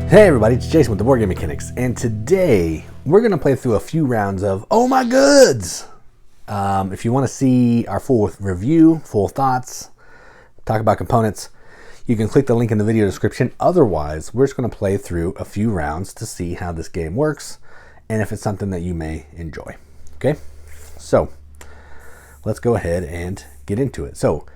Hey everybody, it's Jason with the Boardgame Mechanics, and today we're going to play through a few rounds of Oh My Goods! If you want to see our full review, full thoughts, talk about components, you can click the link in the video description. Otherwise, we're just going to play through a few rounds to see how this game works and if it's something that you may enjoy. Okay? So, let's go ahead and get into it. So,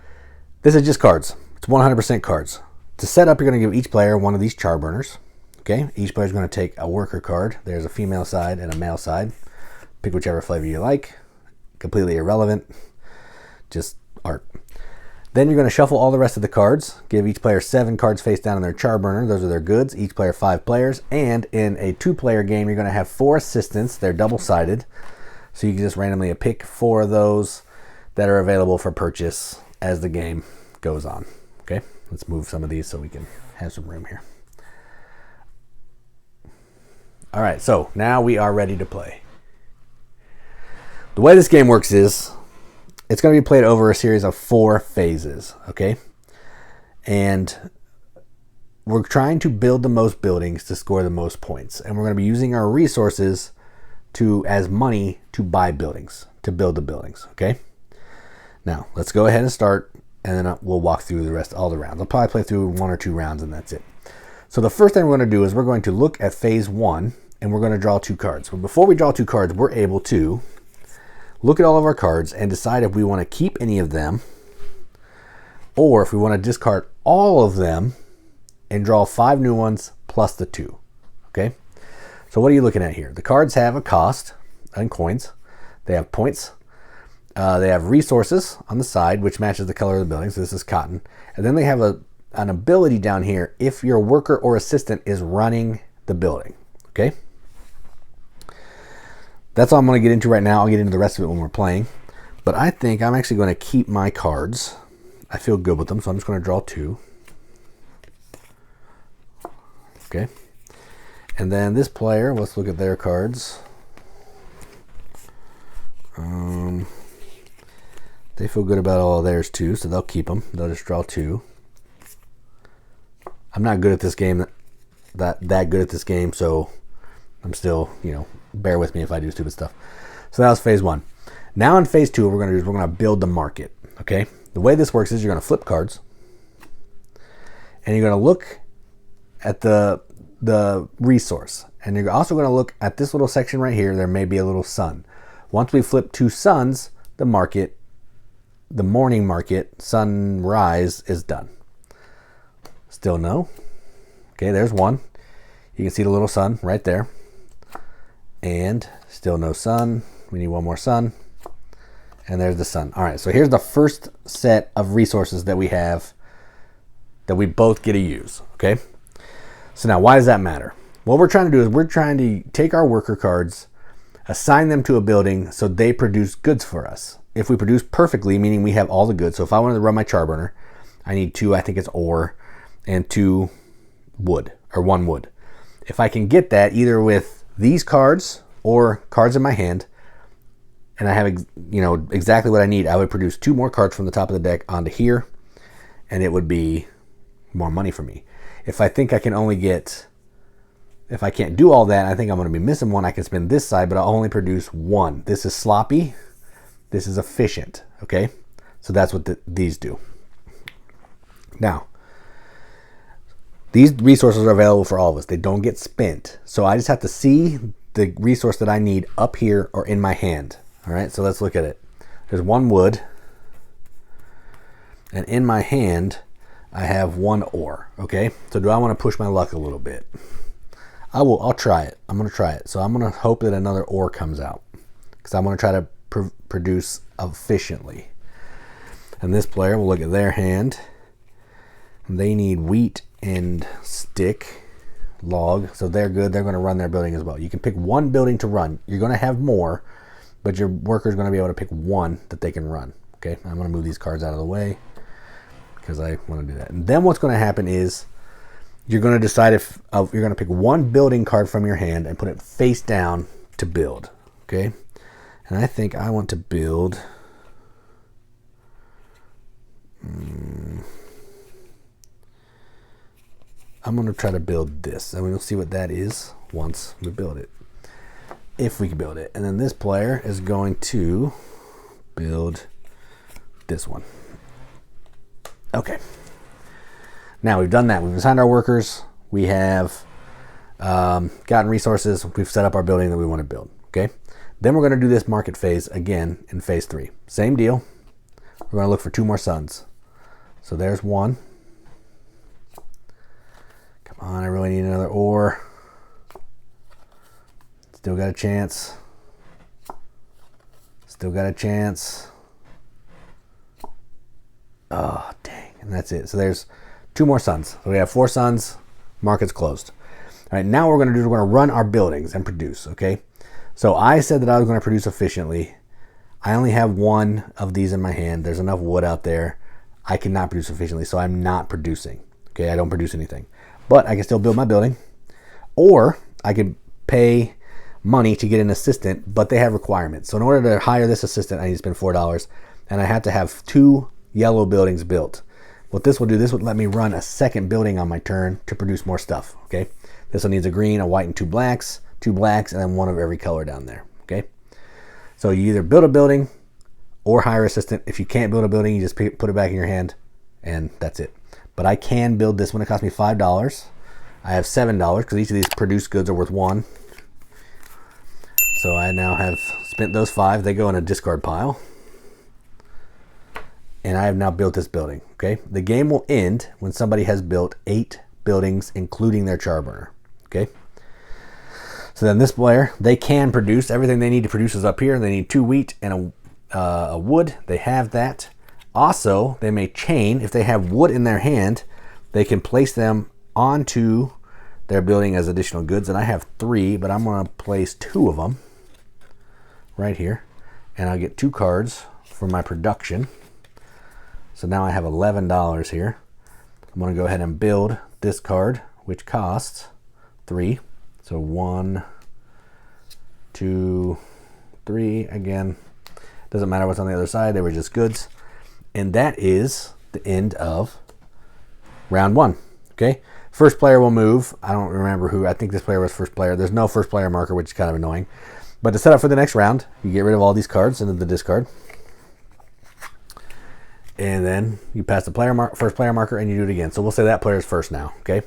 this is just cards. It's 100% cards. To set up, you're going to give each player one of these char burners. Okay, each player is going to take a worker card. There's a female side and a male side. Pick whichever flavor you like. Completely irrelevant. Just art. Then you're going to shuffle all the rest of the cards. Give each player 7 cards face down in their char burner. Those are their goods. Each player 5 players. And in a 2-player game, you're going to have 4 assistants. They're double-sided. So you can just randomly pick 4 of those that are available for purchase as the game goes on. Okay, let's move some of these so we can have some room here. All right, so now we are ready to play. The way this game works is it's going to be played over a series of 4 phases, okay? And we're trying to build the most buildings to score the most points. And we're going to be using our resources as money to buy buildings, to build the buildings, okay? Now, let's go ahead and start, and then we'll walk through the rest, all the rounds. I'll probably play through 1 or 2 rounds, and that's it. So the first thing we're going to do is we're going to look at phase 1, and we're going to draw 2 cards. But before we draw 2 cards, we're able to look at all of our cards and decide if we want to keep any of them or if we want to discard all of them and draw 5 new ones plus the 2. Okay? So what are you looking at here? The cards have a cost and coins. They have points. They have resources on the side, which matches the color of the building. So this is cotton. And then they have an ability down here if your worker or assistant is running the building. Okay? That's all I'm going to get into right now. I'll get into the rest of it when we're playing. But I think I'm actually going to keep my cards. I feel good with them, so I'm just going to draw 2. Okay. And then this player, let's look at their cards. They feel good about all of theirs too, so they'll keep them. They'll just draw 2. I'm not good at this game, that good at this game, so I'm still, bear with me if I do stupid stuff. So that was phase 1. Now in phase 2, what we're going to do is we're going to build the market. Okay? The way this works is you're going to flip cards, and you're going to look at the resource, and you're also going to look at this little section right here. There may be a little sun. Once we flip 2 suns, the market, the morning market, sunrise is done. Still no. Okay, there's 1. You can see the little sun right there. And still no sun. We need 1 more sun. And there's the sun. All right, so here's the first set of resources that we have that we both get to use, okay? So now, why does that matter? What we're trying to do is we're trying to take our worker cards, assign them to a building so they produce goods for us. If we produce perfectly, meaning we have all the goods. So if I wanted to run my char burner, I need 2, I think it's ore, and 2 wood, or 1 wood. If I can get that either with these cards or cards in my hand, and I have exactly what I need, I would produce 2 more cards from the top of the deck onto here, and it would be more money for me. If I think I can only get, if I can't do all that, I think I'm going to be missing 1. I can spin this side, but I'll only produce 1. This is sloppy. This is efficient. Okay, so that's what these do. Now, these resources are available for all of us. They don't get spent. So I just have to see the resource that I need up here or in my hand. All right, so let's look at it. There's 1 wood. And in my hand, I have 1 ore. Okay, so do I want to push my luck a little bit? I'll try it. I'm going to try it. So I'm going to hope that another ore comes out, because I'm going to try to produce efficiently. And this player will look at their hand. They need wheat and stick, log, so they're good. They're going to run their building as well. You can pick 1 building to run. You're going to have more, but your worker is going to be able to pick 1 that they can run. Okay, I'm going to move these cards out of the way because I want to do that. And then what's going to happen is you're going to decide if you're going to pick 1 building card from your hand and put it face down to build. Okay, and I think I want to build I'm going to try to build this, and we'll see what that is once we build it. If we can build it. And then this player is going to build this one. Okay. Now we've done that. We've assigned our workers. We have gotten resources. We've set up our building that we want to build. Okay. Then we're going to do this market phase again in phase 3. Same deal. We're going to look for 2 more suns. So there's one. Come on, I really need another ore. Still got a chance. Still got a chance. Oh, dang. And that's it. So there's 2 more suns. So we have 4 suns. Market's closed. All right, now what we're going to do is we're going to run our buildings and produce, okay? So I said that I was going to produce efficiently. I only have 1 of these in my hand. There's enough wood out there. I cannot produce efficiently, so I'm not producing. Okay, I don't produce anything. But I can still build my building. Or I could pay money to get an assistant, but they have requirements. So in order to hire this assistant, I need to spend $4, and I have to have 2 yellow buildings built. What this will do, this would let me run a second building on my turn to produce more stuff. Okay, this one needs a green, a white, and 2 blacks, and then 1 of every color down there. Okay, so you either build a building or hire an assistant. If you can't build a building, you just put it back in your hand, and that's it. But I can build this one. It cost me $5. I have $7 because each of these produced goods are worth 1. So I now have spent those 5. They go in a discard pile. And I have now built this building, okay? The game will end when somebody has built 8 buildings, including their charburner, okay? So then this player, they can produce. Everything they need to produce is up here. They need 2 wheat and a wood. They have that. Also, they may chain. If they have wood in their hand, they can place them onto their building as additional goods. And I have 3, but I'm going to place 2 of them right here. And I'll get 2 cards for my production. So now I have $11 here. I'm going to go ahead and build this card, which costs 3. So 1, 2, 3. Again, doesn't matter what's on the other side. They were just goods. And that is the end of round 1. Okay. First player will move. I don't remember who. I think this player was first player. There's no first player marker, which is kind of annoying. But to set up for the next round, you get rid of all these cards into the discard. And then you pass the first player marker and you do it again. So we'll say that player's first now, okay?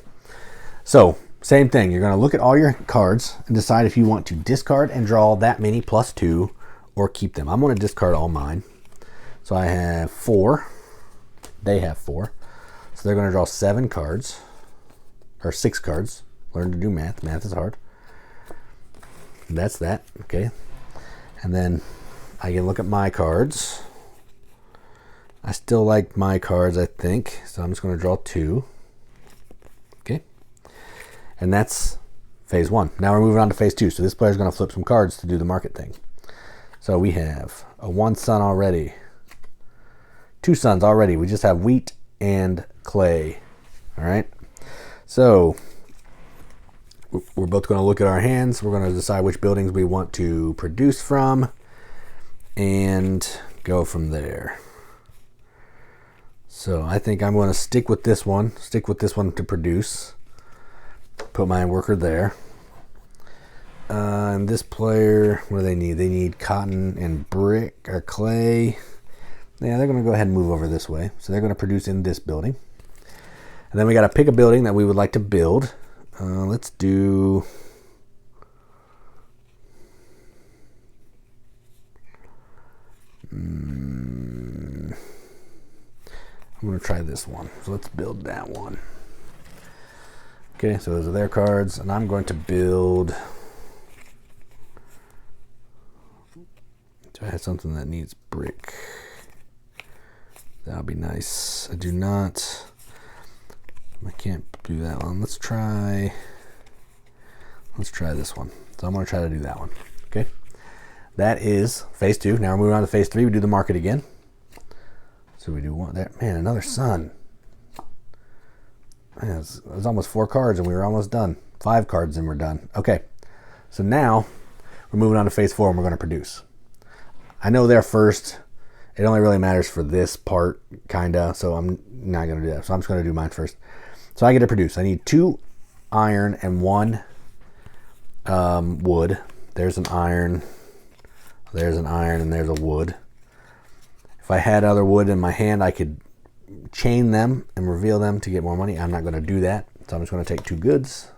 So, same thing. You're going to look at all your cards and decide if you want to discard and draw that many plus 2 or keep them. I'm going to discard all mine. So I have 4. They have 4. So they're going to draw 7 cards. Or 6 cards. Learn to do math. Math is hard. That's that, okay? And then I can look at my cards. I still like my cards, I think. So I'm just going to draw 2. Okay. And that's phase 1. Now we're moving on to phase 2. So this player's going to flip some cards to do the market thing. So we have a 1 sun already. 2 suns already. We just have wheat and clay. All right. So we're both going to look at our hands. We're going to decide which buildings we want to produce from and go from there. So I think I'm going to stick with this one to produce. Put my worker there. And this player, what do they need? They need cotton and brick or clay. Yeah, they're going to go ahead and move over this way. So they're going to produce in this building. And then we got to pick a building that we would like to build. Let's do... I'm going to try this one. So let's build that one. Okay, so those are their cards. And I'm going to build... Do I have something that needs brick? That would be nice. I do not... I can't do that one. Let's try this one. So I'm going to try to do that one. Okay. That is phase 2. Now we're moving on to phase 3. We do the market again. So we do one there. Man, another sun. Man, it was almost 4 cards and we were almost done. 5 cards and we're done. Okay. So now we're moving on to phase 4 and we're going to produce. I know they're first. It only really matters for this part, kinda. So I'm not going to do that. So I'm just going to do mine first. So I get to produce. I need 2 iron and 1 wood. There's an iron, and there's a wood. If I had other wood in my hand, I could chain them and reveal them to get more money. I'm not going to do that, so I'm just going to take 2 goods.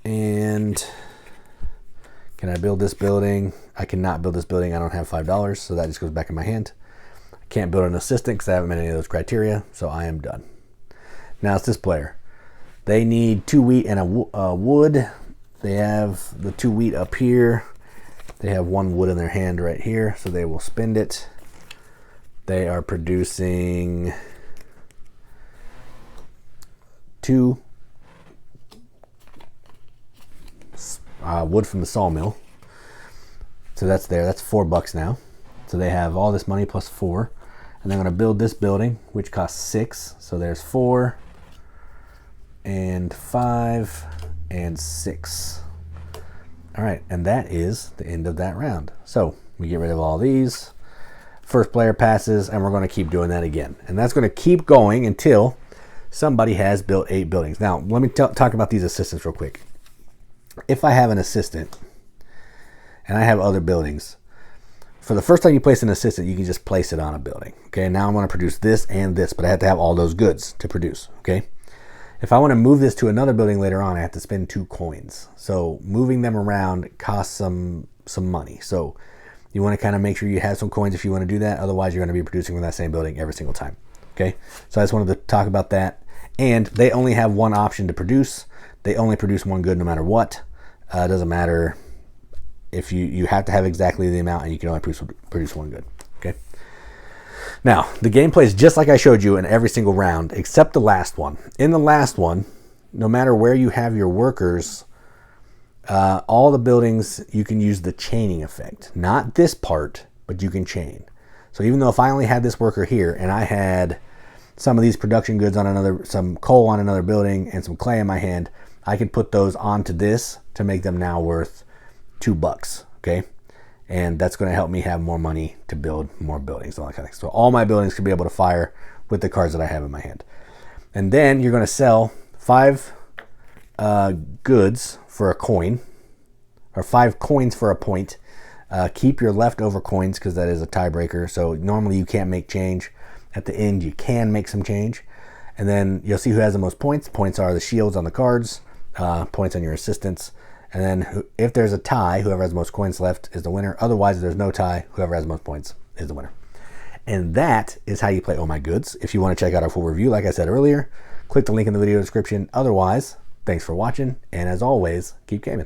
And can I build this building? I cannot build this building. I don't have $5, so that just goes back in my hand. I can't build an assistant because I haven't met any of those criteria, so I am done. Now it's this player. They need 2 wheat and a wood. They have the 2 wheat up here. They have 1 wood in their hand right here, so they will spend it. They are producing 2 wood from the sawmill. So that's there. That's $4 now. So they have all this money plus 4. And they're going to build this building, which costs 6. So there's 4 and 5 and 6. All right, and that is the end of that round. So we get rid of all these. First player passes, and we're going to keep doing that again. And that's going to keep going until somebody has built 8 buildings. Now, let me talk about these assistants real quick. If I have an assistant and I have other buildings, for the first time you place an assistant, you can just place it on a building. Okay, now I'm going to produce this and this, but I have to have all those goods to produce. Okay, if I want to move this to another building later on, I have to spend 2 coins. So moving them around costs some money. So you want to kind of make sure you have some coins if you want to do that. Otherwise, you're going to be producing from that same building every single time. Okay, so I just wanted to talk about that. And they only have 1 option to produce. They only produce 1 good no matter what. It doesn't matter if you have to have exactly the amount, and you can only produce 1 good. Okay. Now the gameplay is just like I showed you in every single round, except the last one. In the last one, no matter where you have your workers, all the buildings you can use the chaining effect. Not this part, but you can chain. So even though if I only had this worker here and I had some of these production goods on another, some coal on another building, and some clay in my hand, I could put those onto this to make them now worth $2, okay? And that's going to help me have more money to build more buildings and all that kind of thing. So all my buildings can be able to fire with the cards that I have in my hand. And then you're going to sell 5 goods for a coin, or 5 coins for a point. Keep your leftover coins because that is a tiebreaker. So normally you can't make change. At the end you can make some change. And then you'll see who has the most points. Points are the shields on the cards, points on your assistants. And then if there's a tie, whoever has the most coins left is the winner. Otherwise, if there's no tie, whoever has the most points is the winner. And that is how you play Oh My Goods. If you want to check out our full review, like I said earlier, click the link in the video description. Otherwise, thanks for watching. And as always, keep gaming.